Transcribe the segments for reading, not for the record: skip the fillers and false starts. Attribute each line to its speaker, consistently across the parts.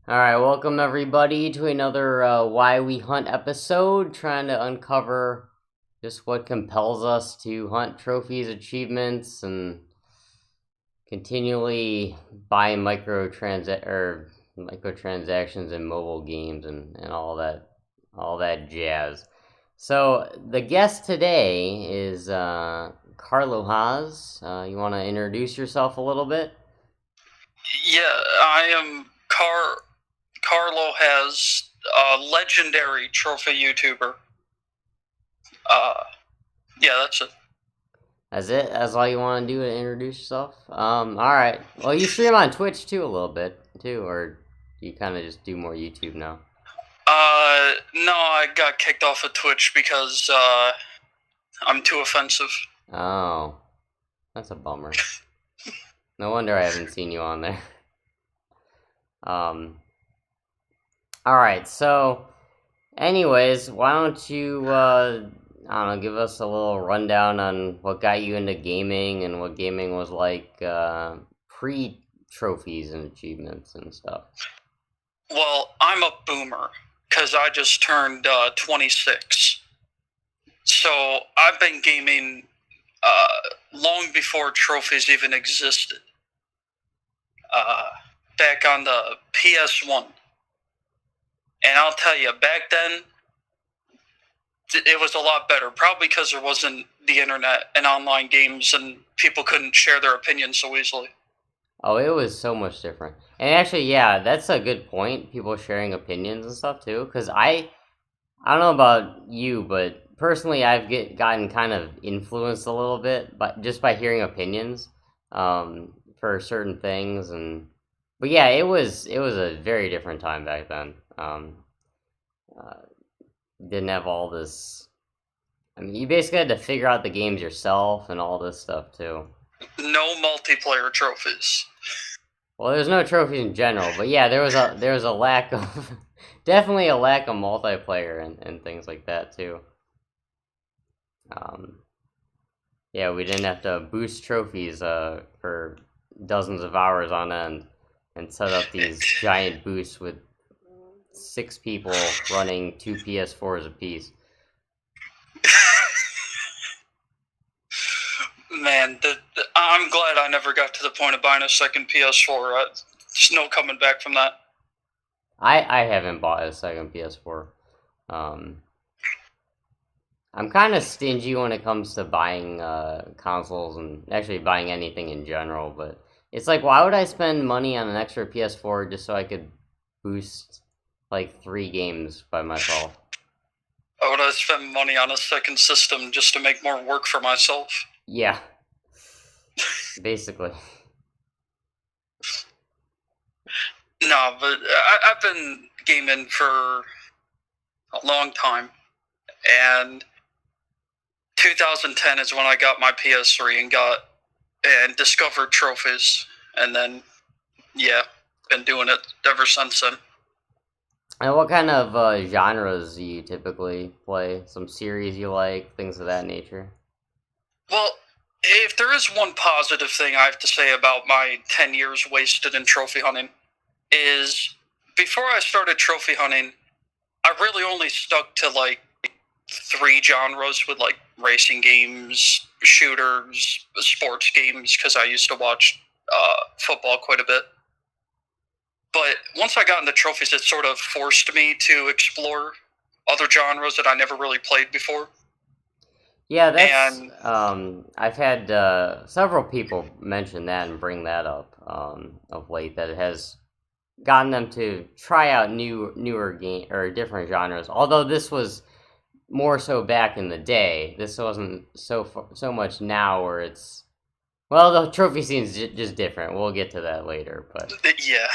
Speaker 1: Alright, welcome everybody to another Why We Hunt episode, trying to uncover just what compels us to hunt trophies, achievements, and continually buy microtransactions in mobile games and all that jazz. So the guest today is Carlohaz. You want to introduce yourself a little bit?
Speaker 2: Yeah, I am Carlohaz, a legendary trophy YouTuber. Yeah, that's it.
Speaker 1: That's it? That's all you want to do to introduce yourself? Alright. Well, you stream on Twitch too a little bit, too, or you kind of just do more YouTube now?
Speaker 2: No, I got kicked off of Twitch because, I'm too offensive.
Speaker 1: Oh, that's a bummer. No wonder I haven't seen you on there. Um, alright, so, anyways, why don't you, I don't know, give us a little rundown on what got you into gaming and what gaming was like, pre-trophies and achievements and stuff.
Speaker 2: Well, I'm a boomer because I just turned 26. So I've been gaming long before trophies even existed. Back on the PS1. And I'll tell you, back then, it was a lot better. Probably because there wasn't the internet and online games, and people couldn't share their opinions so easily.
Speaker 1: Oh, it was so much different. And actually, yeah, that's a good point. People sharing opinions and stuff too. Because I don't know about you, but personally, gotten kind of influenced a little bit, but just by hearing opinions, for certain things. But yeah, it was a very different time back then. Uh, didn't have all this. I mean, you basically had to figure out the games yourself and all this stuff too.
Speaker 2: No multiplayer trophies.
Speaker 1: Well, there's no trophies in general, but yeah, there was a lack of definitely a lack of multiplayer and things like that too. Um, yeah, we didn't have to boost trophies for dozens of hours on end and set up these giant boosts with six people running two PS4s apiece.
Speaker 2: Man, I'm glad I never got to the point of buying a second PS4. There's no coming back from that.
Speaker 1: I haven't bought a second PS4. Um, I'm kind of stingy when it comes to buying consoles and actually buying anything in general, but it's like, why would I spend money on an extra PS4 just so I could boost like three games by myself?
Speaker 2: I would have spent money on a second system just to make more work for myself.
Speaker 1: Yeah, basically.
Speaker 2: No, but I've been gaming for a long time, and 2010 is when I got my PS3 and discovered trophies, and then yeah, been doing it ever since then.
Speaker 1: And what kind of genres do you typically play? Some series you like, things of that nature?
Speaker 2: Well, if there is one positive thing I have to say about my 10 years wasted in trophy hunting, is before I started trophy hunting, I really only stuck to like three genres with like racing games, shooters, sports games, because I used to watch football quite a bit. But once I got into trophies, it sort of forced me to explore other genres that I never really played before.
Speaker 1: Yeah, that's
Speaker 2: And
Speaker 1: I've had several people mention that and bring that up of late that it has gotten them to try out newer game or different genres. Although this was more so back in the day, this wasn't so much now where it's well the trophy scene's just different. We'll get to that later, but
Speaker 2: yeah,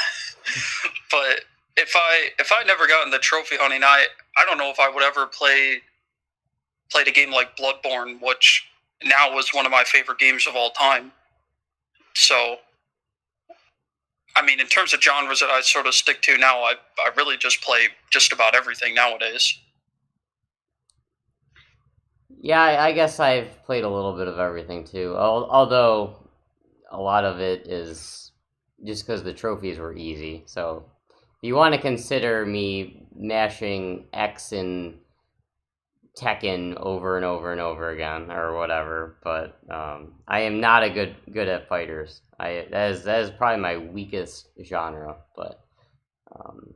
Speaker 2: but if I never got into trophy hunting, I don't know if I would ever played a game like Bloodborne, which now was one of my favorite games of all time. So, I mean, in terms of genres that I sort of stick to now, I really just play just about everything nowadays.
Speaker 1: yeah, I guess I've played a little bit of everything too. Although a lot of it is just because the trophies were easy. So you want to consider me mashing X and Tekken over and over and over again or whatever, but I am not a good at fighters. That is probably my weakest genre, but um,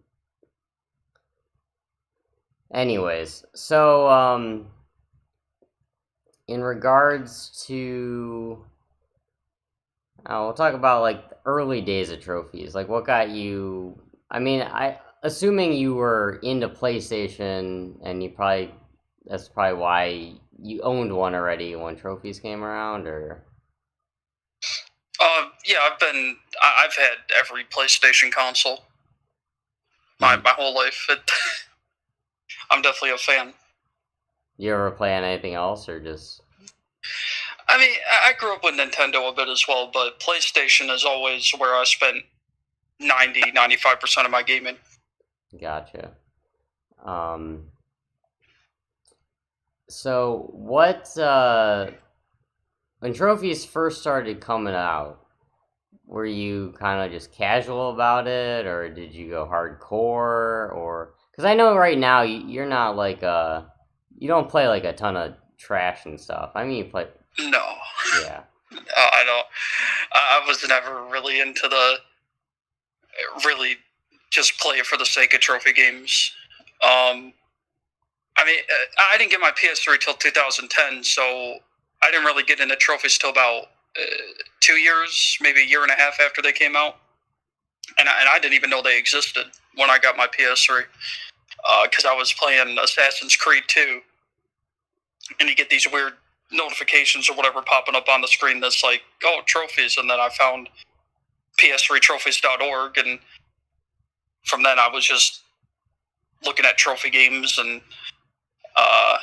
Speaker 1: anyways, so in regards to we'll talk about like the early days of trophies. Like what got you I mean, I assuming you were into PlayStation and that's probably why you owned one already when trophies came around or
Speaker 2: Yeah, I've had every PlayStation console
Speaker 1: you,
Speaker 2: my whole life. I'm definitely a fan.
Speaker 1: you ever play on anything else or just
Speaker 2: I mean, I grew up with Nintendo a bit as well, but PlayStation is always where I spent 95% of my gaming.
Speaker 1: gotcha. Um so what when trophies first started coming out, were you kind of just casual about it, or did you go hardcore? Or because I know right now you're not like you don't play like a ton of trash and stuff. I mean, you play,
Speaker 2: No,
Speaker 1: yeah,
Speaker 2: I don't. I was never really into the really just play it for the sake of trophy games. I mean, I didn't get my PS3 till 2010, so I didn't really get into trophies till about 2 years, maybe a year and a half after they came out, and I didn't even know they existed when I got my PS3 because I was playing Assassin's Creed 2, and you get these weird notifications or whatever popping up on the screen that's like, oh, trophies, and then I found ps3trophies.org, and from then I was just looking at trophy games, and uh,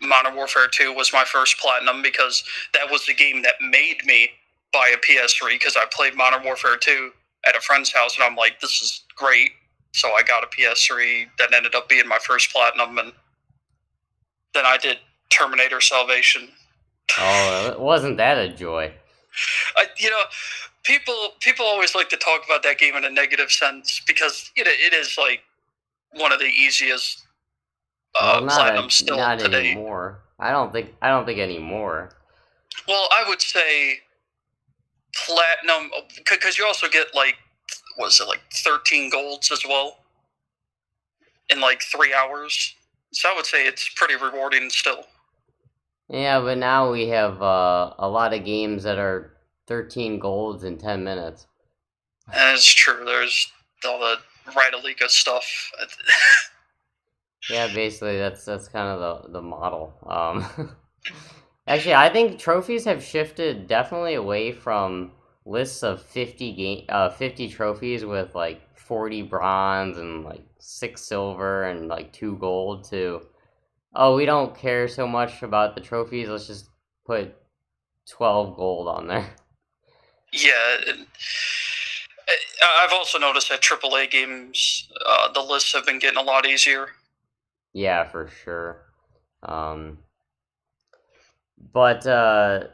Speaker 2: Modern Warfare 2 was my first platinum because that was the game that made me buy a PS3 because I played Modern Warfare 2 at a friend's house and I'm like, this is great. So I got a PS3 that ended up being my first platinum, and then I did Terminator Salvation.
Speaker 1: oh, wasn't that a joy?
Speaker 2: You know, people always like to talk about that game in a negative sense because it is like one of the easiest
Speaker 1: Well,
Speaker 2: platinums still
Speaker 1: not
Speaker 2: to date.
Speaker 1: anymore. I don't think anymore.
Speaker 2: Well, I would say platinum because you also get like was it like 13 golds as well in like 3 hours. So I would say it's pretty rewarding still.
Speaker 1: Yeah, but now we have a lot of games that are 13 golds in 10 minutes.
Speaker 2: And it's true. There's all the Rydelika stuff.
Speaker 1: Yeah, basically that's kind of the model. Actually, I think trophies have shifted definitely away from lists of 50 trophies with like 40 bronze and like 6 silver and like 2 gold to oh, we don't care so much about the trophies. Let's just put 12 gold on there.
Speaker 2: Yeah. I've also noticed that AAA games, the lists have been getting a lot easier.
Speaker 1: Yeah, for sure. Um, but I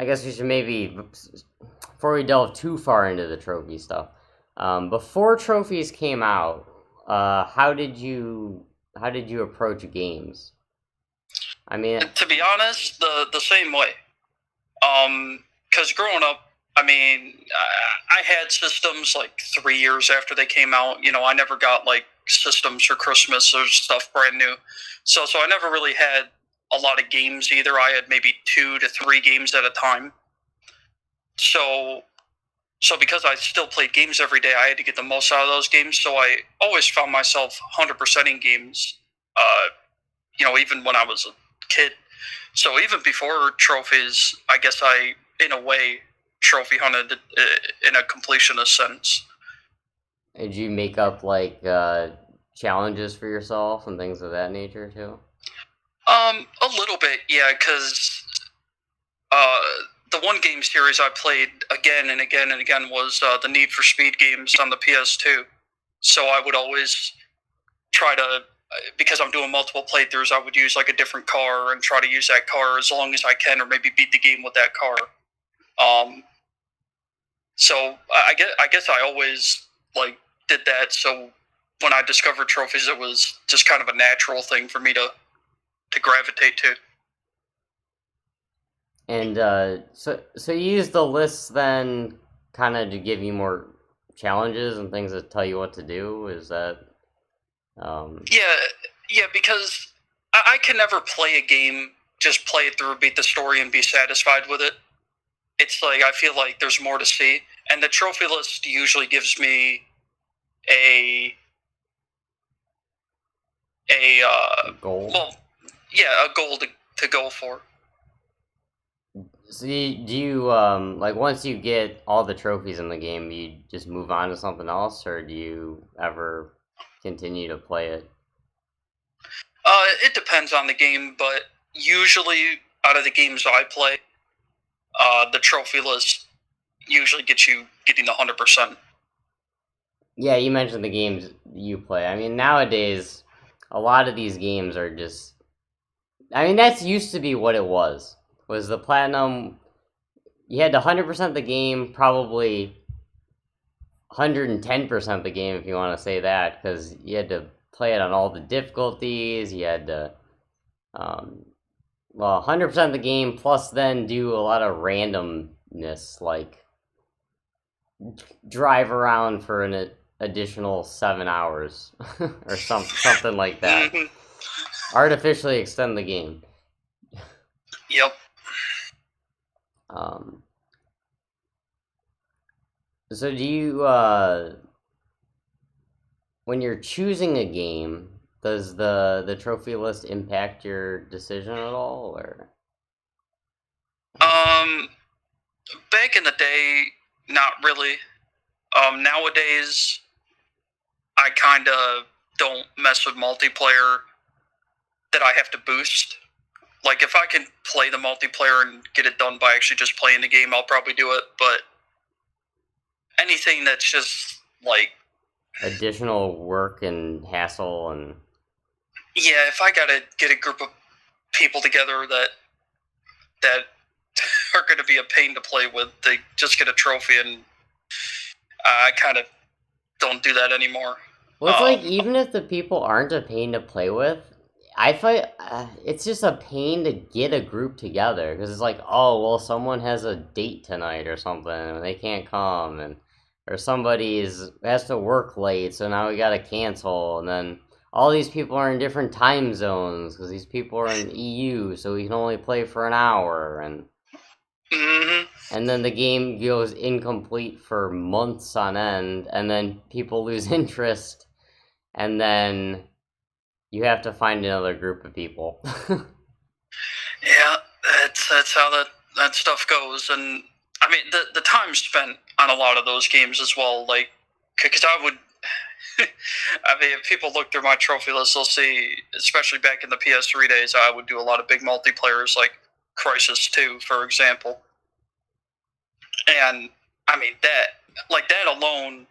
Speaker 1: guess we should maybe before we delve too far into the trophy stuff. Before trophies came out, how did you approach games? I mean,
Speaker 2: And to be honest, the same way. Because growing up, I mean, I had systems like 3 years after they came out. You know, I never got like systems for Christmas or stuff brand new. So I never really had a lot of games either. I had maybe 2 to 3 games at a time. So so because I still played games every day, I had to get the most out of those games. So I always found myself 100%ing games. Uh, even when I was a kid. So even before trophies, I guess I, in a way, trophy hunted in a completionist sense.
Speaker 1: did you make up like challenges for yourself and things of that nature too?
Speaker 2: A little bit, yeah, because uh, the one game series I played again and again and again was the Need for Speed games on the PS2. So I would always try to, because I'm doing multiple playthroughs, I would use like a different car and try to use that car as long as I can, or maybe beat the game with that car. Um, so I guess I always like did that. So when I discovered trophies, it was just kind of a natural thing for me to gravitate to.
Speaker 1: And so you use the lists then kind of to give you more challenges and things that tell you what to do? Is that
Speaker 2: Yeah, yeah, because I can never play a game, just play it through, beat the story, and be satisfied with it. It's like I feel like there's more to see, and the trophy list usually gives me a a
Speaker 1: goal?
Speaker 2: well, yeah, a goal to go for.
Speaker 1: So do you like once you get all the trophies in the game, you just move on to something else, or do you ever continue to play it?
Speaker 2: It depends on the game, but usually out of the games I play, the trophy list usually gets you getting 100%.
Speaker 1: Yeah, you mentioned the games you play. I mean, nowadays, a lot of these games are just. I mean, that's used to be what it was. Was the platinum? You had to 100% the game, probably 110% the game if you want to say that, because you had to play it on all the difficulties. You had to, um, well, 100% the game plus then do a lot of randomness, like drive around for an additional 7 hours or something like that.
Speaker 2: Mm-hmm.
Speaker 1: Artificially extend the game.
Speaker 2: Yep.
Speaker 1: Um, so do you when you're choosing a game, does the trophy list impact your decision at all, or?
Speaker 2: Um, Back in the day, not really. Nowadays, I kind of don't mess with multiplayer that I have to boost. Like, if I can play the multiplayer and get it done by actually just playing the game, I'll probably do it. But anything that's just like,
Speaker 1: Additional work and hassle and
Speaker 2: yeah, if I gotta get a group of people together that are going to be a pain to play with, they just get a trophy, and I kind of don't do that anymore.
Speaker 1: well, it's like even if the people aren't a pain to play with, I find it's just a pain to get a group together because it's like, oh well, someone has a date tonight or something and they can't come, and or has to work late, so now we gotta cancel, and then all these people are in different time zones because these people are in EU, so we can only play for an hour,
Speaker 2: Mm-hmm.
Speaker 1: and then the game goes incomplete for months on end, and then people lose interest, and then you have to find another group of people.
Speaker 2: Yeah, that's how that stuff goes, and I mean the time spent on a lot of those games as well. Like, because I would, I mean, if people look through my trophy list, they'll see, especially back in the PS3 days, I would do a lot of big multiplayers like Crisis 2, for example, and I mean that alone,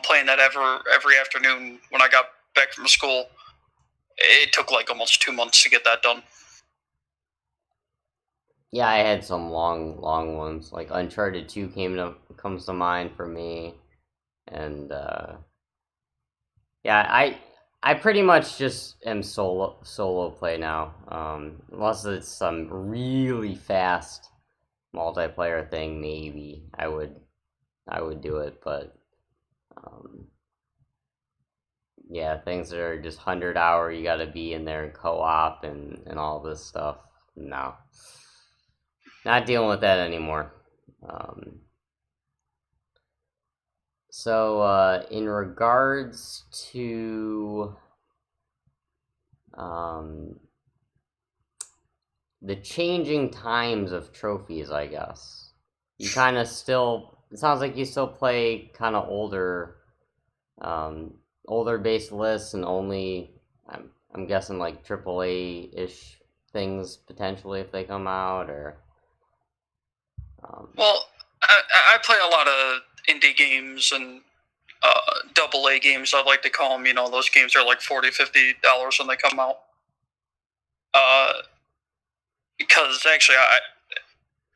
Speaker 2: playing that every afternoon when I got back from school, it took like almost 2 months to get that done.
Speaker 1: Yeah, I had some long ones. Like Uncharted 2 comes to mind for me. And yeah, I pretty much just am solo play now. Unless it's some really fast multiplayer thing, maybe I would do it, but um yeah, things that are just 100 hour, you gotta be in there in co-op and all this stuff. No. Not dealing with that anymore. Um, in regards to um, the changing times of trophies, I guess you kind of still. It sounds like you still play kind of older based lists, and only I'm guessing like AAA ish things potentially if they come out, or um,
Speaker 2: Well, I play a lot of indie games and double A games. I like to call them. You know, those games are like $40, $50 when they come out. Uh, because actually,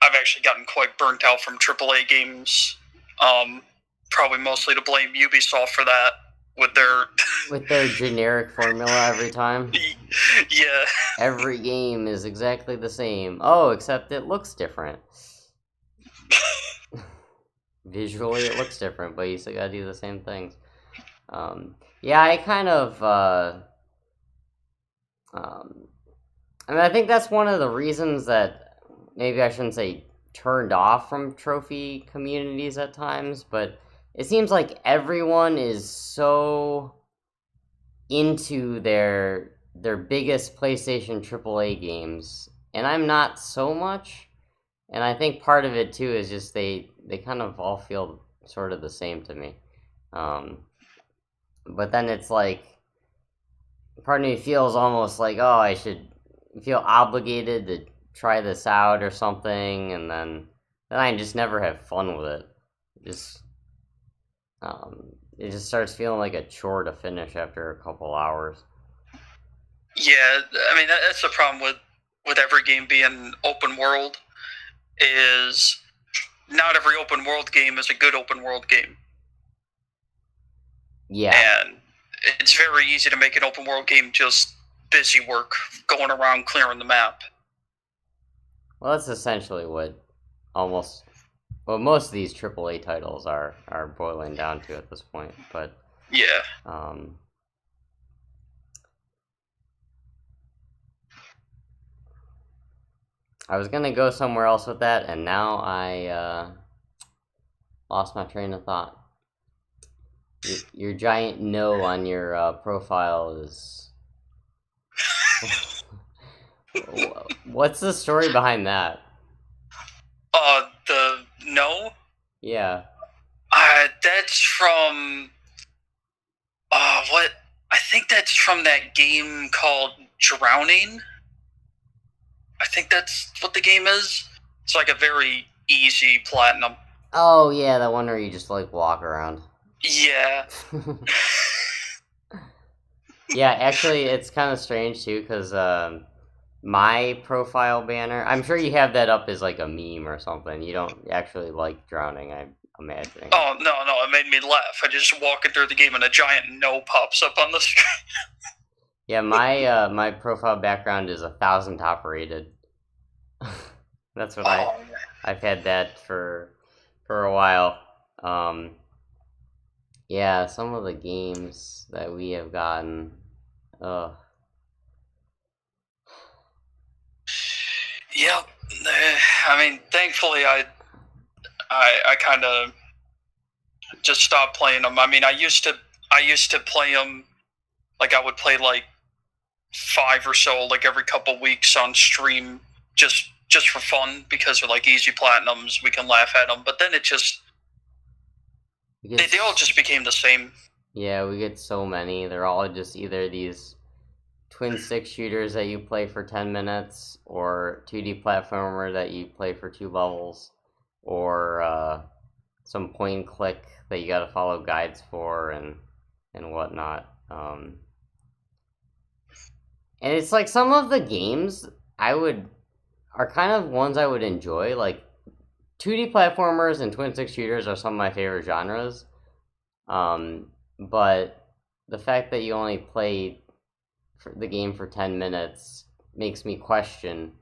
Speaker 2: I've actually gotten quite burnt out from AAA games. Um, probably mostly to blame Ubisoft for that with their
Speaker 1: with their generic formula every time.
Speaker 2: yeah.
Speaker 1: Every game is exactly the same. Oh, except it looks different. Visually, it looks different, but you still gotta do the same things. Yeah, I kind of. I mean, I think that's one of the reasons that maybe I shouldn't say turned off from trophy communities at times, but it seems like everyone is so into their biggest PlayStation AAA games, and I'm not so much. And I think part of it too is just they kind of all feel sort of the same to me. Um, but then it's like part of me feels almost like, oh, I should feel obligated to try this out or something, and then I just never have fun with it. Just it just starts feeling like a chore to finish after a couple hours.
Speaker 2: Yeah, I mean that's the problem with every game being open world is not every open world game is a good open world game.
Speaker 1: Yeah.
Speaker 2: And it's very easy to make an open world game just busy work, going around clearing the map.
Speaker 1: Well, that's essentially what most of these AAA titles are boiling down to at this point. But
Speaker 2: yeah,
Speaker 1: I was gonna go somewhere else with that, and now I lost my train of thought. Your giant no on your profile is. What's the story behind that?
Speaker 2: The no.
Speaker 1: Yeah.
Speaker 2: That's from. What? I think that's from that game called Drowning. I think that's what the game is. It's like a very easy platinum.
Speaker 1: Oh yeah, that one where you just like walk around.
Speaker 2: Yeah.
Speaker 1: Yeah, actually, it's kind of strange too, because my profile banner. I'm sure you have that up as like a meme or something. You don't actually like drowning, I'm imagining.
Speaker 2: Oh no, it made me laugh. I just walking through the game and a giant no pops up on the screen.
Speaker 1: Yeah, my profile background is 1,000 top rated. That's what I've had that for a while. Yeah, some of the games that we have gotten. Ugh.
Speaker 2: Yep. I mean, thankfully, I kind of just stopped playing them. I mean, I used to play them. Like I would play like 5 or so, like every couple weeks on stream, just for fun because they're like easy platinums. We can laugh at them, but then it just they all just became the same.
Speaker 1: Yeah, we get so many. They're all just either these twin stick shooters that you play for 10 minutes, or 2D platformer that you play for 2 levels, or some point and click that you gotta follow guides for and whatnot. And it's like some of the games are kind of ones I would enjoy. Like 2D platformers and twin stick shooters are some of my favorite genres. But the fact that you only play the game for 10 minutes makes me question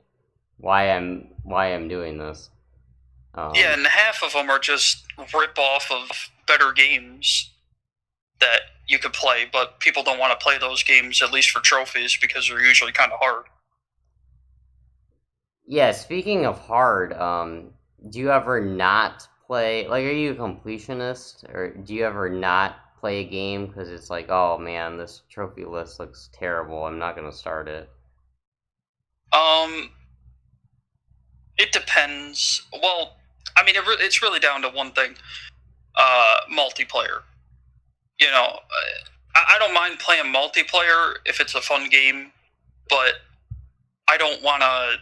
Speaker 1: why I'm doing this.
Speaker 2: Yeah, and half of them are just rip off of better games that you could play, but people don't want to play those games, at least for trophies, because they're usually kind of hard.
Speaker 1: Yeah, speaking of hard, do you ever not play, like, are you a completionist, or do you ever not play a game because it's like, oh man, this trophy list looks terrible, I'm not gonna start it?
Speaker 2: It depends. Well, I mean, it's really down to one thing: multiplayer. You know, I don't mind playing multiplayer if it's a fun game, but I don't want to.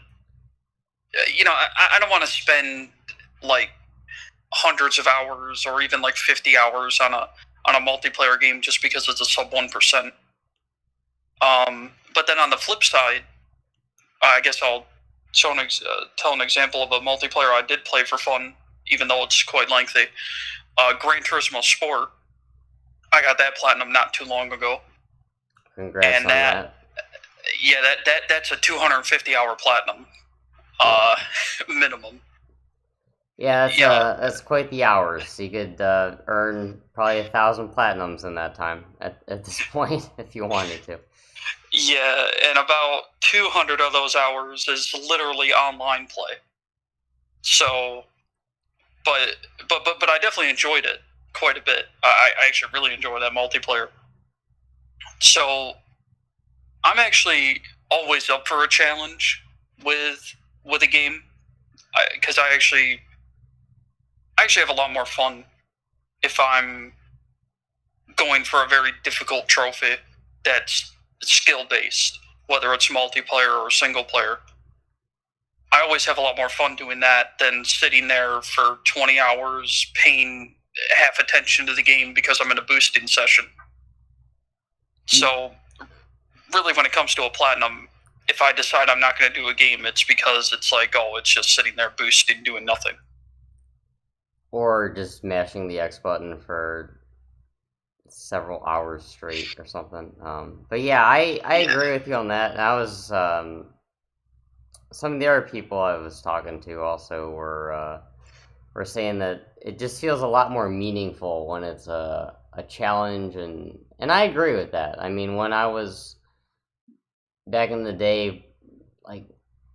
Speaker 2: You know, I don't want to spend like hundreds of hours or even like 50 hours on a multiplayer game just because it's a sub 1%. But then on the flip side, I guess I'll tell an example of a multiplayer I did play for fun, even though it's quite lengthy. Gran Turismo Sport. I got that platinum not too long ago,
Speaker 1: Congrats
Speaker 2: and
Speaker 1: on that.
Speaker 2: that's a 250-hour platinum,
Speaker 1: Yeah.
Speaker 2: uh, minimum.
Speaker 1: Yeah,
Speaker 2: Yeah,
Speaker 1: that's quite the hours. You could earn probably 1,000 platinums in that time at this point if you wanted to.
Speaker 2: yeah, and about 200 of those hours is literally online play. So, but but I definitely enjoyed it quite a bit. I actually really enjoy that multiplayer. So I'm actually always up for a challenge with a game because I actually have a lot more fun if I'm going for a very difficult trophy that's skill based, whether it's multiplayer or single player. I always have a lot more fun doing that than sitting there for 20 hours paying half attention to the game because I'm in a boosting session. So, really, when it comes to a platinum, if I decide I'm not going to do a game, it's because it's like, oh, it's just sitting there boosting, doing nothing.
Speaker 1: Or just mashing the X button for several hours straight or something. But yeah, I
Speaker 2: Yeah.
Speaker 1: agree with you on that. And I was some of the other people I was talking to also were saying that it just feels a lot more meaningful when it's a challenge, and I agree with that. I mean, when I was back in the day, like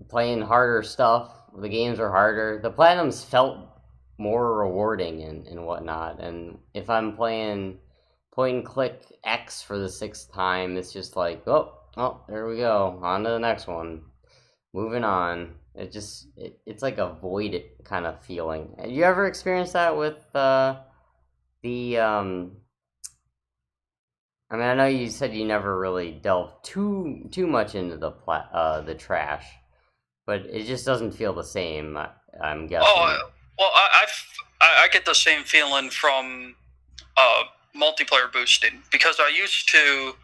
Speaker 1: playing harder stuff, the games were harder. The platinums felt more rewarding and whatnot. And if I'm playing point and click X for the sixth time, it's just like, oh, there we go, on to the next one, moving on. It's like a void kind of feeling. Have you ever experienced that with the I mean, I know you said you never really delved too much into the trash, but it just doesn't feel the same. I'm guessing.
Speaker 2: Oh, well, I get the same feeling from uh, multiplayer boosting because I used to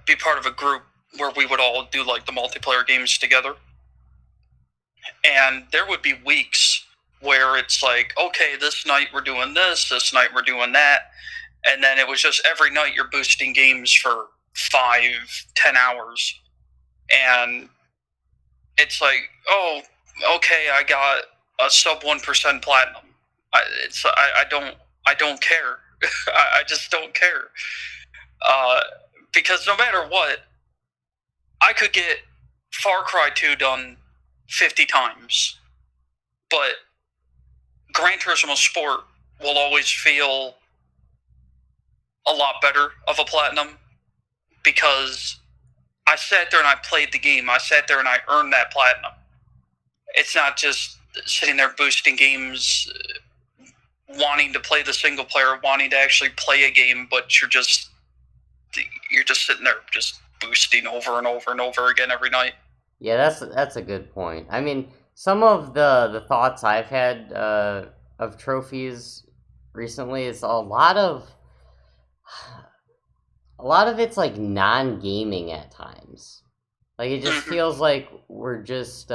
Speaker 2: be part of a group where we would all do like the multiplayer games together, and there would be weeks where it's like, okay, this night we're doing this night we're doing that, and then it was just every night you're boosting games for 5, 10 hours, and it's like, oh, okay, I got a sub 1% platinum. I don't care. I just don't care. Uh, because no matter what, I could get Far Cry 2 done 50 times, but Gran Turismo Sport will always feel a lot better of a platinum because I sat there and I played the game. I sat there and I earned that platinum. It's not just sitting there boosting games, wanting to play the single player, wanting to actually play a game, but you're just sitting there just boosting over and over and over again every night.
Speaker 1: Yeah, that's a good point. I mean, some of the thoughts I've had of trophies recently is a lot of it's like non-gaming at times. Like it just
Speaker 2: Mm-hmm.
Speaker 1: feels like we're just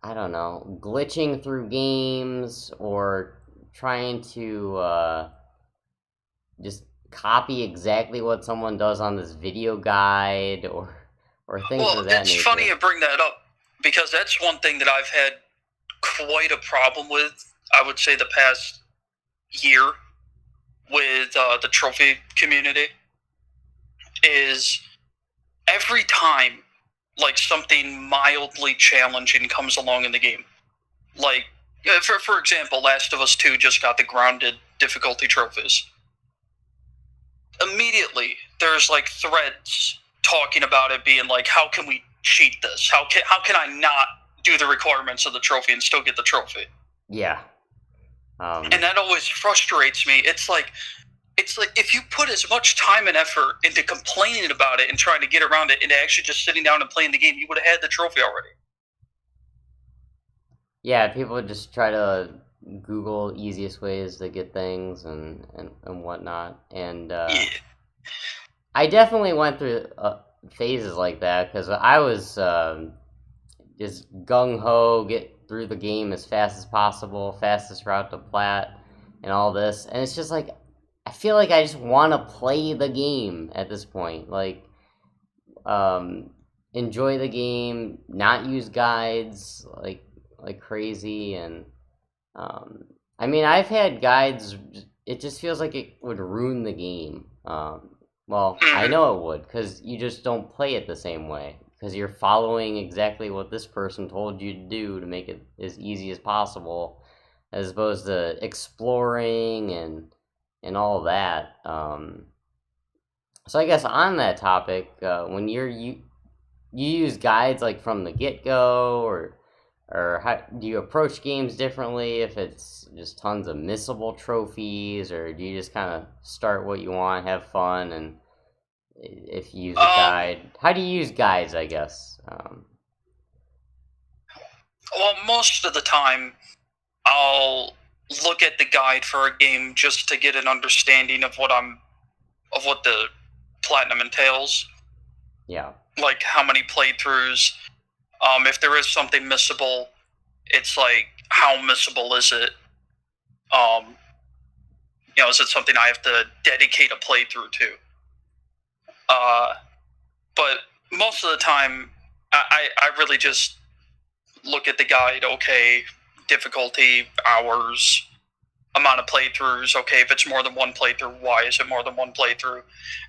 Speaker 1: I don't know, glitching through games or trying to just copy exactly what someone does on this video guide or things
Speaker 2: Well,
Speaker 1: of that
Speaker 2: it's funny
Speaker 1: nature.
Speaker 2: you bring that up because that's one thing that I've had quite a problem with. I would say the past year with the trophy community is every time like something mildly challenging comes along in the game. Like for example, Last of Us 2 just got the grounded difficulty trophies. Immediately there's like threads talking about it being like, how can we cheat this? How can I not do the requirements of the trophy and still get the trophy?
Speaker 1: Yeah.
Speaker 2: And that always frustrates me. It's like if you put as much time and effort into complaining about it and trying to get around it and actually just sitting down and playing the game, you would have had the trophy already.
Speaker 1: Yeah, people just try to Google easiest ways to get things and whatnot. And
Speaker 2: Yeah.
Speaker 1: I definitely went through phases like that because I was just gung ho, through the game as fast as possible, fastest route to plat, and all this. And it's just like I feel like I just want to play the game at this point. Like, um, enjoy the game, not use guides like crazy, and um, I mean, I've had guides. It just feels like it would ruin the game. Well, I
Speaker 2: Mhm.
Speaker 1: know it would, because you just don't play it the same way. Because you're following exactly what this person told you to do to make it as easy as possible, as opposed to exploring and all that. So I guess on that topic, when you use guides like from the get go, or how do you approach games differently if it's just tons of missable trophies, or do you just kind of start what you want, have fun, and if you use a
Speaker 2: Um,
Speaker 1: guide, how do you use guides? I guess.
Speaker 2: well, most of the time, I'll look at the guide for a game just to get an understanding of what the platinum entails,
Speaker 1: Yeah,
Speaker 2: like how many playthroughs. If there is something missable, it's like how missable is it? Um, is it something I have to dedicate a playthrough to? Uh, but most of the time, I really just look at the guide. Okay, difficulty, hours, amount of playthroughs. Okay, if it's more than one playthrough, why is it more than one playthrough?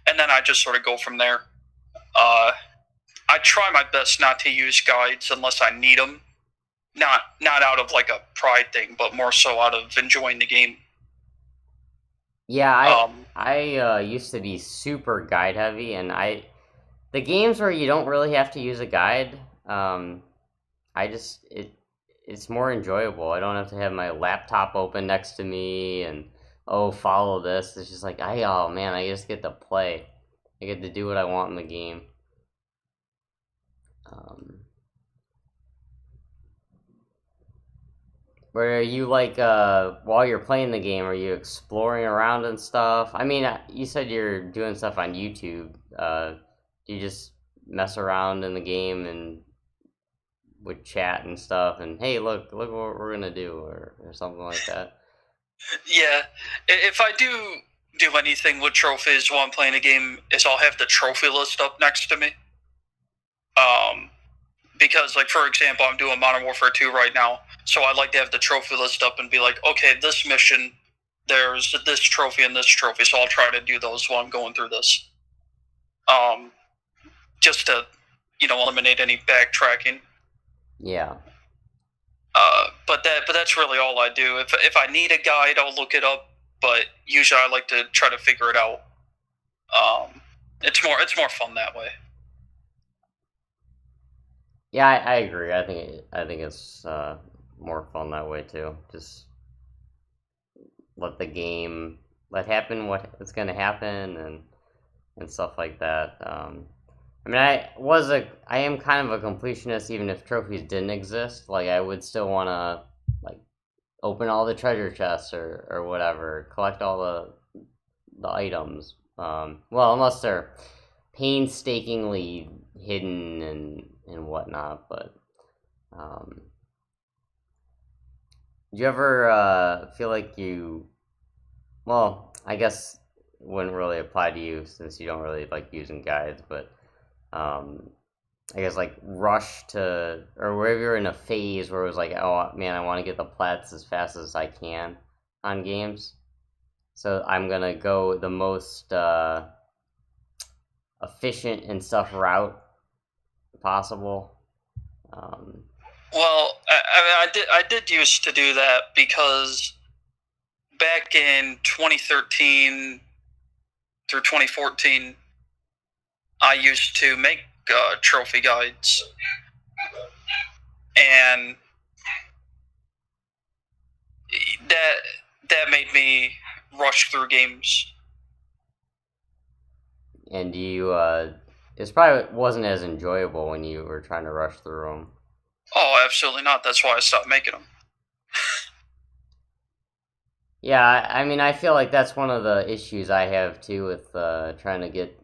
Speaker 2: And then I just sort of go from there. Uh, I try my best not to use guides unless I need them. Not out of like a pride thing, but more so out of enjoying the game.
Speaker 1: yeah. I
Speaker 2: Um,
Speaker 1: I used to be super guide heavy, and the games where you don't really have to use a guide. I just it's more enjoyable. I don't have to have my laptop open next to me and oh follow this. It's just like oh man, I just get to play. I get to do what I want in the game. Um, where you like while you're playing the game, are you exploring around and stuff? I mean, you said you're doing stuff on YouTube. Do you just mess around in the game and with chat and stuff and hey look what we're gonna do or something like that?
Speaker 2: yeah, if I do anything with trophies while I'm playing a game, is I'll have the trophy list up next to me. Um, because like for example, I'm doing Modern Warfare 2 right now, so I like to have the trophy list up and be like, okay, this mission, there's this trophy and this trophy, so I'll try to do those while I'm going through this. Um, just to eliminate any backtracking.
Speaker 1: Yeah.
Speaker 2: But that's really all I do. If I need a guide, I'll look it up. But usually, I like to try to figure it out. It's more fun that way.
Speaker 1: Yeah, I agree. I think it's more fun that way too. Just let the game let happen what's gonna happen and stuff like that. I mean, I am kind of a completionist even if trophies didn't exist. Like I would still want to like open all the treasure chests or whatever, collect all the items. Well, unless they're painstakingly hidden and whatnot, but um, do you ever feel like you? Well, I guess it wouldn't really apply to you since you don't really like using guides, but um, I guess like rush to or wherever you're in a phase where it was like, oh man, I want to get the plats as fast as I can on games, so I'm gonna go the most efficient and stuff route possible. Um,
Speaker 2: Well, I did used to do that because back in 2013 through 2014, I used to make trophy guides, and that that made me rush through games.
Speaker 1: and you, it probably wasn't as enjoyable when you were trying to rush through them.
Speaker 2: Oh, absolutely not. That's why I stopped making them.
Speaker 1: Yeah, I mean, I feel like that's one of the issues I have too with trying to get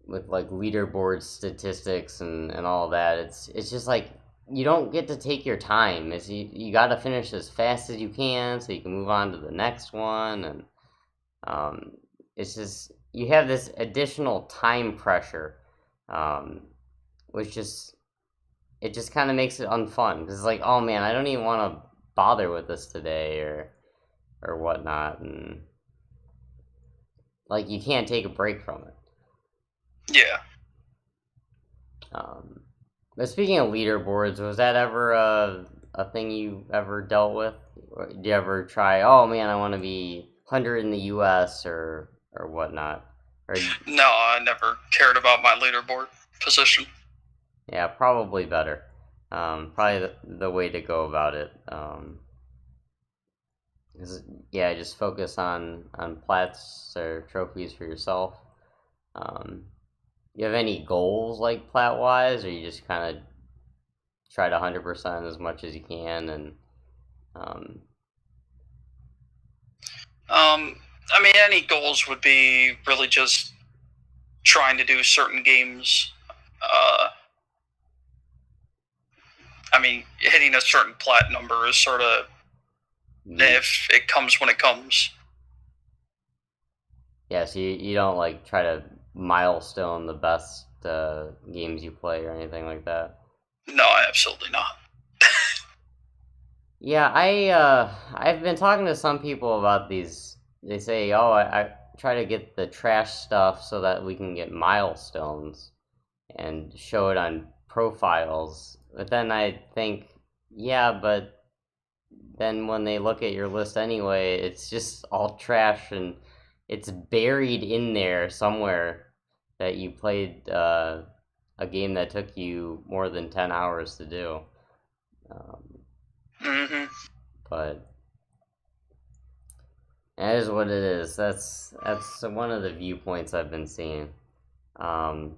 Speaker 1: with like leaderboard statistics and all that. It's just like you don't get to take your time. Is you got to finish as fast as you can so you can move on to the next one, and um, it's just you have this additional time pressure, um, which just it just kind of makes it unfun because it's like, oh man, I don't even want to bother with this today or whatnot, and like you can't take a break from it.
Speaker 2: Yeah.
Speaker 1: Um, but speaking of leaderboards, was that ever a thing you ever dealt with? Or did you ever try? Oh man, I want to be 100 in the U.S. or whatnot. Or
Speaker 2: No, I never cared about my leaderboard position.
Speaker 1: yeah, probably better. Probably the way to go about it. 'Cause, yeah, just focus on plats or trophies for yourself. Um, you have any goals like plat wise, or you just kind of try to 100% as much as you can and um,
Speaker 2: I mean, any goals would be really just trying to do certain games. Uh, I mean, hitting a certain plat number is sort of if it comes when it comes.
Speaker 1: yeah, so you don't like try to milestone the best games you play or anything like that.
Speaker 2: No, absolutely not.
Speaker 1: Yeah, I've been talking to some people about these. They say, oh, I try to get the trash stuff so that we can get milestones and show it on profiles. But then I think, yeah, but then when they look at your list anyway, it's just all trash and it's buried in there somewhere that you played a game that took you more than 10 hours to do. Um,
Speaker 2: Mm-hmm.
Speaker 1: but that is what it is. That's one of the viewpoints I've been seeing. Um,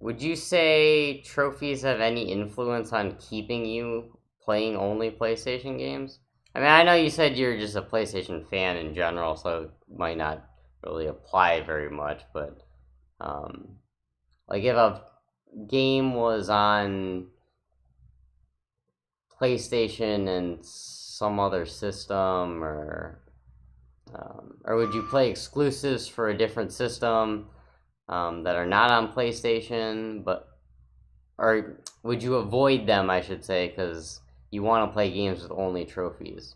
Speaker 1: would you say trophies have any influence on keeping you playing only PlayStation games? I mean, I know you said you're just a PlayStation fan in general, so it might not really apply very much, but um, like if a game was on PlayStation and some other system, or would you play exclusives for a different system that are not on PlayStation, but or would you avoid them? I should say because you want to play games with only trophies.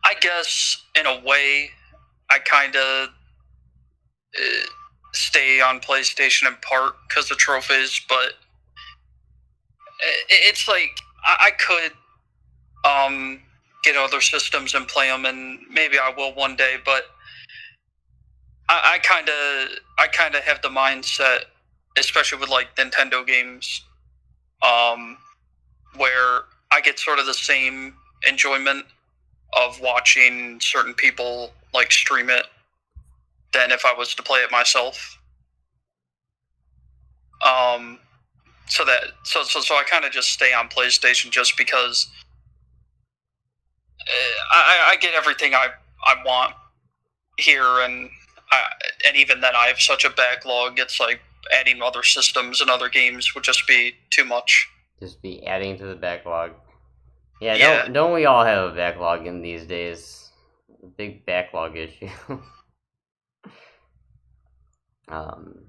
Speaker 2: I guess in a way, I kind of stay on PlayStation in part because of trophies, but it's like I could get other systems and play them, and maybe I will one day. But I kind of have the mindset, especially with like Nintendo games, um, where I get sort of the same enjoyment of watching certain people like stream it than if I was to play it myself. Um, so I kind of just stay on PlayStation just because I get everything I want here, and even then I have such a backlog. It's like adding other systems and other games would just be too much.
Speaker 1: Just be adding to the backlog. Yeah,
Speaker 2: Yeah.
Speaker 1: don't we all have a backlog in these days? A big backlog issue. um,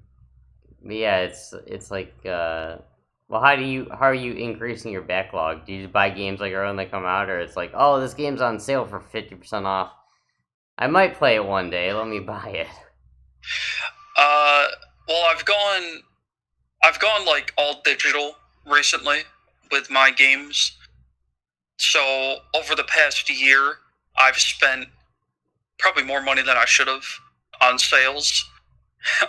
Speaker 1: but yeah, it's like well, how are you increasing your backlog? Do you just buy games like when they come out, or it's like, oh, this game's on sale for 50% off. I might play it one day. Let me buy it.
Speaker 2: Well, I've gone like all digital recently with my games. So over the past year, I've spent probably more money than I should have on sales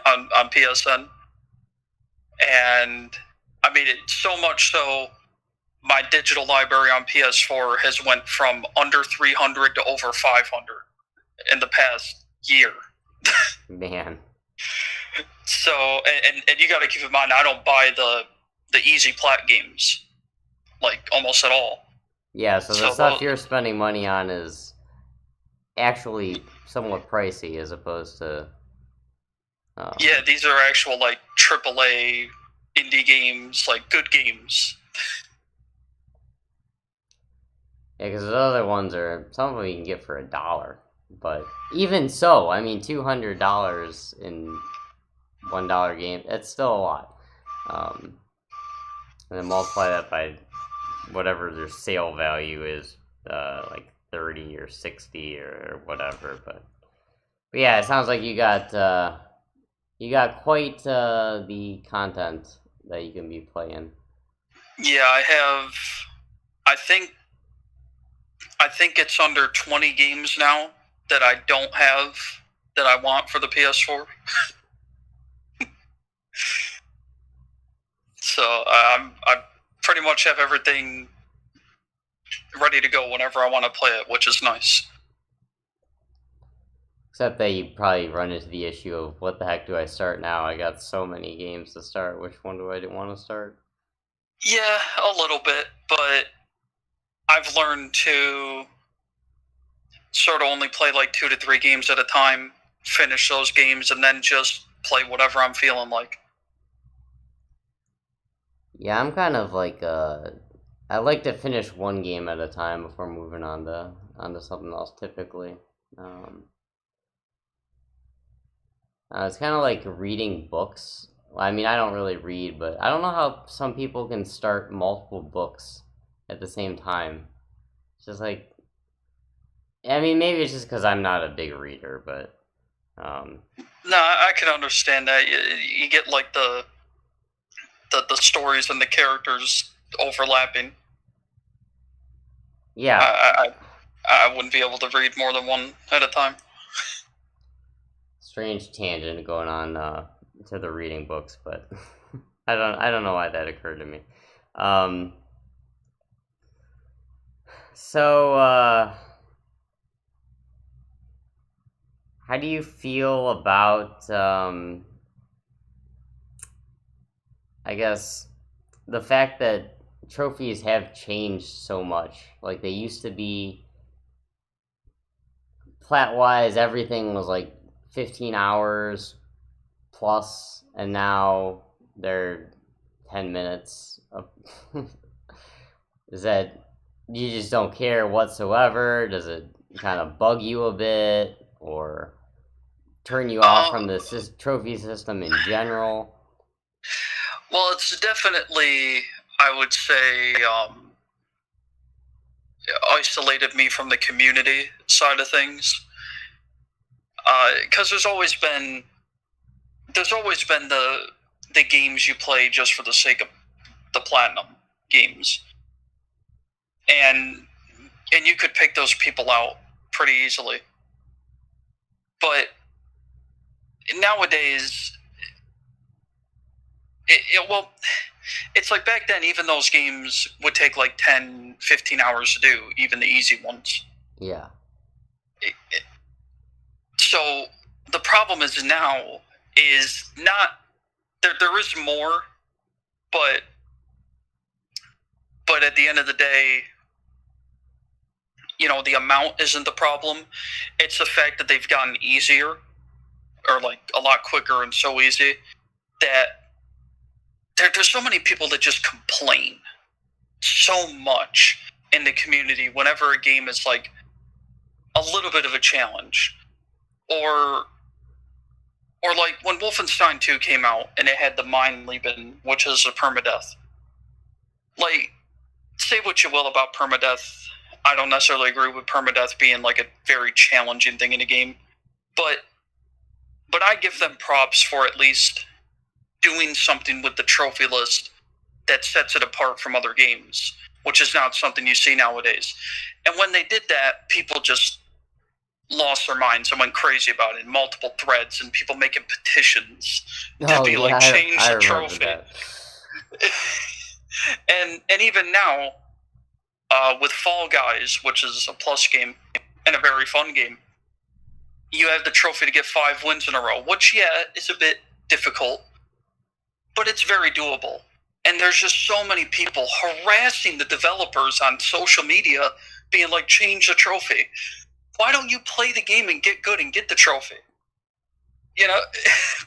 Speaker 2: on PSN, and I mean it so much so. My digital library on PS4 has went from under 300 to over 500 in the past year.
Speaker 1: Man.
Speaker 2: So, and you got to keep in mind, I don't buy the easy plat games like almost at all.
Speaker 1: Yeah, so the
Speaker 2: So
Speaker 1: stuff you're spending money on is actually somewhat pricey as opposed to.
Speaker 2: yeah, these are actual like AAA indie games, like good games.
Speaker 1: Yeah, because the other ones are some of them you can get for $1, but even so, I mean, $200 in $1 game—that's still a lot. And then multiply that by whatever their sale value is, like 30 or 60 or whatever. But yeah, it sounds like you got quite the content that you can be playing.
Speaker 2: Yeah, I have. I think. I think it's under 20 games now that I don't have that I want for the PS4. So I pretty much have everything ready to go whenever I want to play it, which is nice.
Speaker 1: Except that you probably run into the issue of what the heck do I start now? I got so many games to start. Which one do I want to start?
Speaker 2: Yeah, a little bit, but I've learned to sort of only play like 2 to 3 games at a time, finish those games, and then just play whatever I'm feeling like.
Speaker 1: Yeah, I'm kind of like I like to finish one game at a time before moving onto something else. Typically, um, it's kind of like reading books. I mean, I don't really read, but I don't know how some people can start multiple books at the same time. It's just like, I mean, maybe it's just because I'm not a big reader, but
Speaker 2: No, I can understand that. You get like the stories and the characters overlapping.
Speaker 1: yeah,
Speaker 2: I wouldn't be able to read more than one at a time.
Speaker 1: strange tangent going on to the reading books, but I don't know why that occurred to me. Um, so how do you feel about I guess the fact that trophies have changed so much? Like they used to be plat wise, everything was like 15 hours plus, and now they're 10 minutes. Is that you just don't care whatsoever? Does it kind of bug you a bit or turn you off from the trophy system in general?
Speaker 2: Well, it's definitely, I would say, isolated me from the community side of things. Because there's always been the games you play just for the sake of the platinum games, and you could pick those people out pretty easily. But nowadays, well, it's like back then, even those games would take like 10, 15 hours to do, even the easy ones.
Speaker 1: Yeah.
Speaker 2: So the problem is now is not there is more, but at the end of the day, the amount isn't the problem. It's the fact that they've gotten easier, or like a lot quicker and so easy, that there's so many people that just complain so much in the community whenever a game is like a little bit of a challenge, or like when Wolfenstein 2 came out and it had the Mind Leaping, which is a permadeath. Like, say what you will about permadeath, I don't necessarily agree with permadeath being like a very challenging thing in a game, but I give them props for at least doing something with the trophy list that sets it apart from other games, which is not something you see nowadays. And when they did that, people just lost their minds and went crazy about it. Multiple threads and people making petitions to be like, change the trophy. And even now, with Fall Guys, which is a plus game and a very fun game, you have the trophy to get 5 wins in a row, which, yeah, is a bit difficult, but it's very doable. And there's just so many people harassing the developers on social media, being like, change the trophy. Why don't you play the game and get good and get the trophy?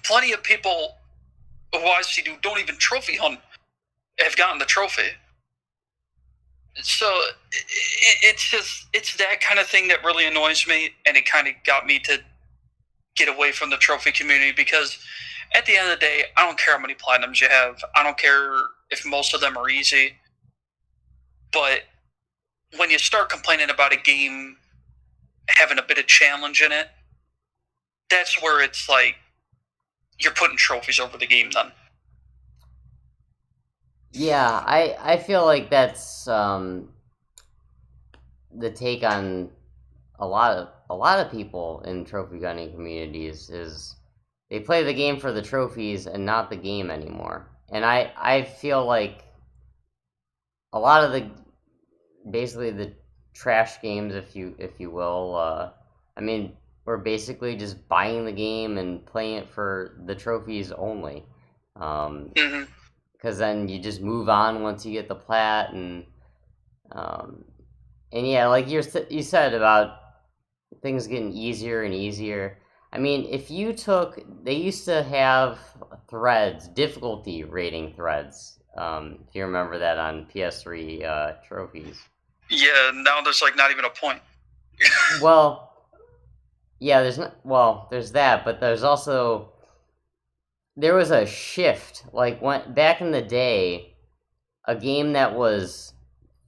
Speaker 2: Plenty of people who I see who don't even trophy hunt have gotten the trophy. So it's that kind of thing that really annoys me, and it kind of got me to get away from the trophy community because at the end of the day, I don't care how many platinums you have. I don't care if most of them are easy. But when you start complaining about a game having a bit of challenge in it, that's where it's like you're putting trophies over the game then.
Speaker 1: Yeah, I feel like that's the take on a lot of people in trophy hunting communities is they play the game for the trophies and not the game anymore. And I feel like a lot of the basically the trash games, if you will, I mean, we're basically just buying the game and playing it for the trophies only.
Speaker 2: Mm-hmm.
Speaker 1: Because then you just move on once you get the plat, um, and yeah, like you said about things getting easier and easier. I mean, if you took, they used to have threads, difficulty rating threads. If you remember that on PS3 trophies.
Speaker 2: Yeah, now there's like not even a point.
Speaker 1: Well, yeah, there's that, but there was a shift. Like when back in the day, a game that was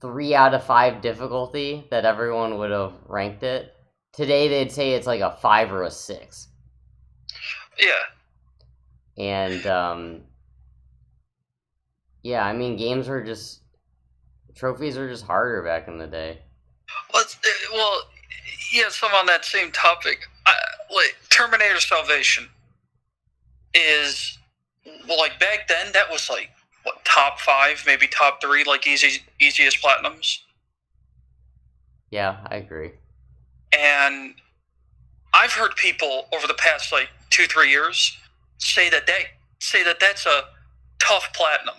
Speaker 1: 3 out of 5 difficulty that everyone would have ranked it. Today they'd say it's like a 5 or a 6.
Speaker 2: Yeah.
Speaker 1: And yeah, I mean trophies were just harder back in the day.
Speaker 2: Well, yeah. Some on that same topic. Like Terminator Salvation is like back then that was like what top 5, maybe top 3, like easiest platinums.
Speaker 1: Yeah, I agree.
Speaker 2: And I've heard people over the past like 2-3 years say that that's a tough platinum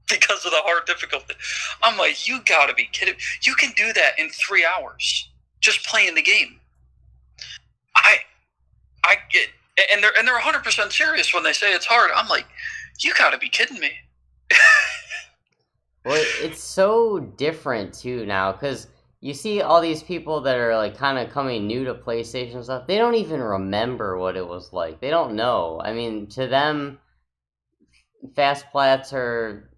Speaker 2: because of the hard difficulty. I'm like, you gotta be kidding! You can do that in 3 hours just playing the game. I get, and they're 100% serious when they say it's hard. I'm like, you gotta be kidding me.
Speaker 1: Well, it's so different too now because you see all these people that are like kind of coming new to PlayStation and stuff. They don't even remember what it was like. They don't know. I mean, to them, fast plats are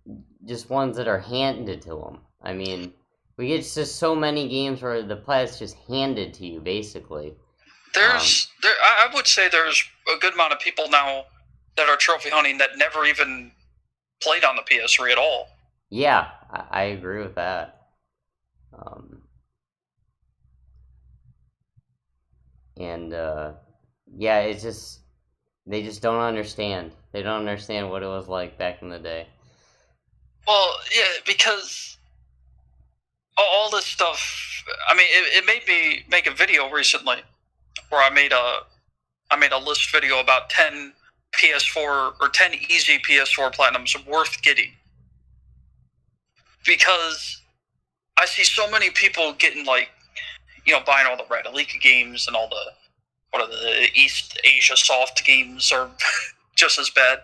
Speaker 1: just ones that are handed to them. I mean, we get just so many games where the plat's just handed to you, basically.
Speaker 2: I would say there's a good amount of people now that are trophy hunting that never even played on the PS3 at all.
Speaker 1: Yeah, I agree with that. Um, and yeah, it's just they just don't understand. They don't understand what it was like back in the day.
Speaker 2: Well, yeah, because all this stuff. I mean, it made me make a video recently where I made a list video about 10 PS4 or 10 easy PS4 platinums worth getting because I see so many people getting like buying all the Red Alika games and all the what are the East Asia soft games are just as bad.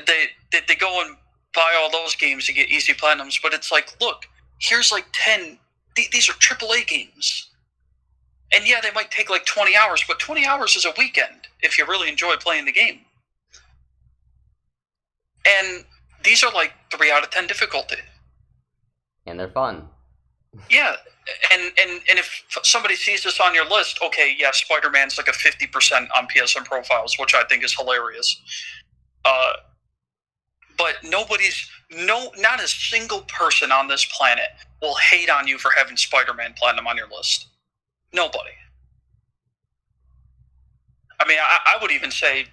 Speaker 2: They go and buy all those games to get easy platinums, but it's like, look, here's like 10. These are AAA games. And yeah, they might take like 20 hours, but 20 hours is a weekend if you really enjoy playing the game. And these are like 3 out of 10 difficulty.
Speaker 1: And they're fun.
Speaker 2: Yeah, and if somebody sees this on your list, okay, yeah, Spider-Man's like a 50% on PSN profiles, which I think is hilarious. But not a single person on this planet will hate on you for having Spider-Man Platinum on your list. Nobody. I mean, I would even say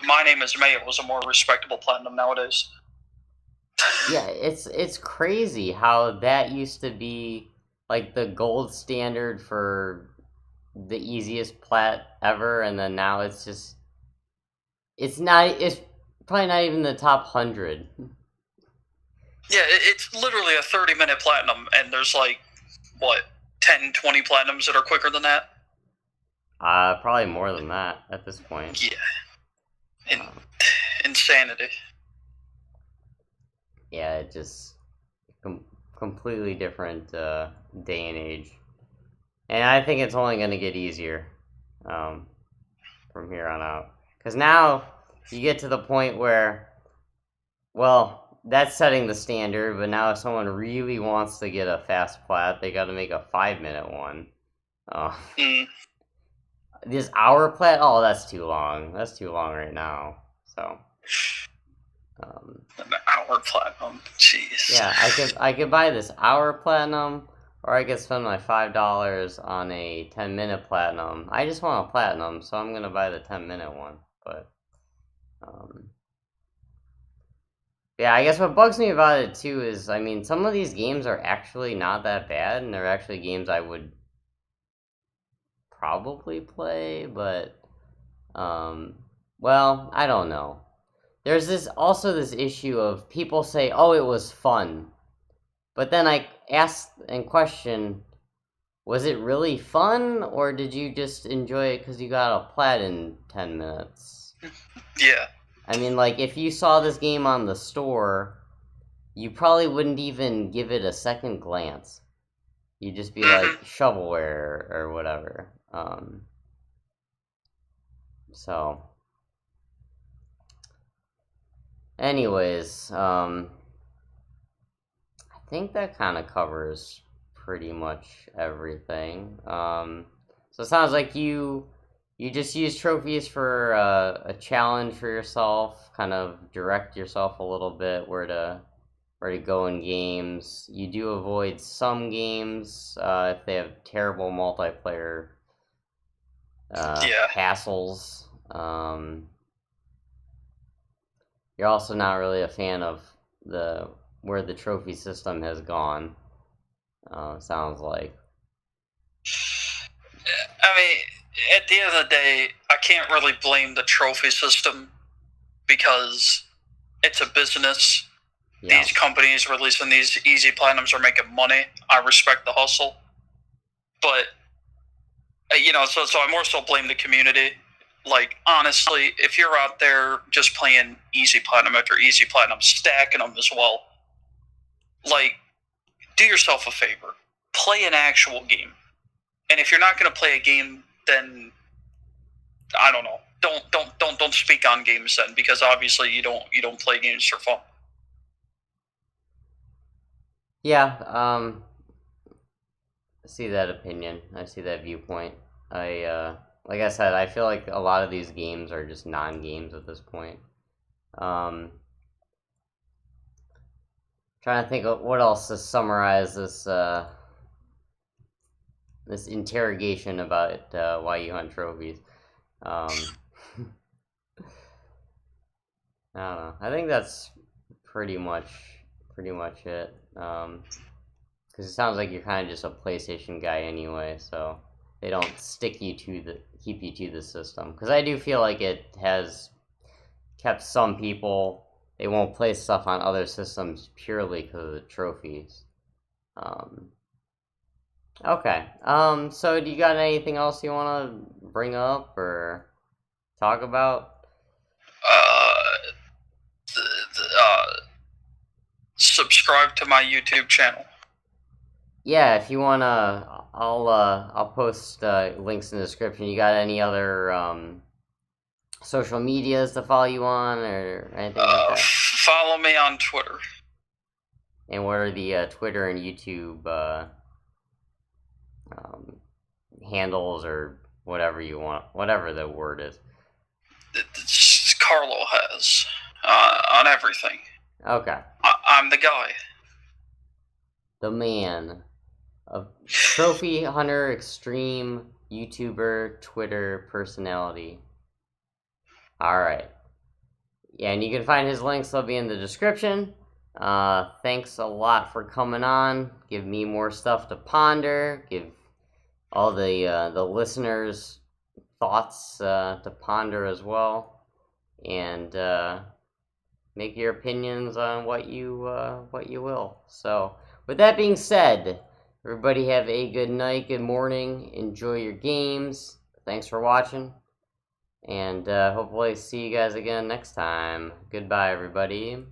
Speaker 2: My Name is Mayo was a more respectable Platinum nowadays.
Speaker 1: Yeah, it's crazy how that used to be like the gold standard for the easiest plat ever, and then now it's probably not even the top 100.
Speaker 2: Yeah, it's literally a 30-minute platinum, and there's like, what, 10, 20 platinums that are quicker than that?
Speaker 1: Probably more than that at this point.
Speaker 2: Yeah. In- insanity.
Speaker 1: Yeah, it just completely different day and age, and I think it's only going to get easier um, from here on out. Because now you get to the point where, well, that's setting the standard, but now if someone really wants to get a fast plat, they got to make a 5-minute one. Uh,
Speaker 2: Mm.
Speaker 1: this hour plat, oh, that's too long. That's too long right now. So,
Speaker 2: An hour platinum. Jeez.
Speaker 1: yeah, I could buy this hour platinum, or I could spend my $5 on a 10-minute platinum. I just want a platinum, so I'm gonna buy the 10-minute one. But yeah, I guess what bugs me about it too is, I mean, some of these games are actually not that bad, and they're actually games I would probably play, but well, I don't know. There's this issue of people say, "Oh, it was fun," but then I ask and question, was it really fun, or did you just enjoy it because you got a plat in 10 minutes?
Speaker 2: Yeah.
Speaker 1: I mean, like, if you saw this game on the store, you probably wouldn't even give it a second glance. You'd just be like, shovelware or whatever. So, anyways, I think that kind of covers pretty much everything. So it sounds like you just use trophies for a challenge for yourself, kind of direct yourself a little bit where to go in games. You do avoid some games if they have terrible multiplayer
Speaker 2: Yeah.
Speaker 1: hassles. You're also not really a fan of the where the trophy system has gone. Sounds like.
Speaker 2: I mean, at the end of the day, I can't really blame the trophy system because it's a business.
Speaker 1: Yeah.
Speaker 2: These companies releasing these easy platinums are making money. I respect the hustle, but so I more so blame the community. Like, honestly, if you're out there just playing easy platinum after easy platinum, stacking them as well, like, do yourself a favor, play an actual game. And if you're not going to play a game, then I don't know. Don't speak on games then, because obviously you don't play games for fun.
Speaker 1: Yeah, I see that opinion. I see that viewpoint. Like I said, I feel like a lot of these games are just non-games at this point. Trying to think of what else to summarize this interrogation about why you hunt trophies. I don't know. I think that's pretty much it. Because it sounds like you're kind of just a PlayStation guy anyway, so they don't keep you to the system. Because I do feel like it has kept some people, they won't play stuff on other systems purely because of the trophies. Okay. So do you got anything else you want to bring up or talk about?
Speaker 2: Uh, uh, Subscribe to my YouTube channel.
Speaker 1: Yeah, if you wanna, I'll post links in the description. You got any other social medias to follow you on or anything like that?
Speaker 2: Follow me on Twitter.
Speaker 1: And what are the Twitter and YouTube um, handles or whatever you want, whatever the word is?
Speaker 2: It's Carlohaz on everything.
Speaker 1: Okay.
Speaker 2: I'm the guy.
Speaker 1: The man. A trophy hunter, extreme YouTuber, Twitter personality. Alright. Yeah, and you can find his links, they'll be in the description. Thanks a lot for coming on. Give me more stuff to ponder. Give all the listeners thoughts to ponder as well. And make your opinions on what you will. So, with that being said, everybody have a good night, good morning. Enjoy your games. Thanks for watching. and hopefully see you guys again next time. Goodbye, everybody.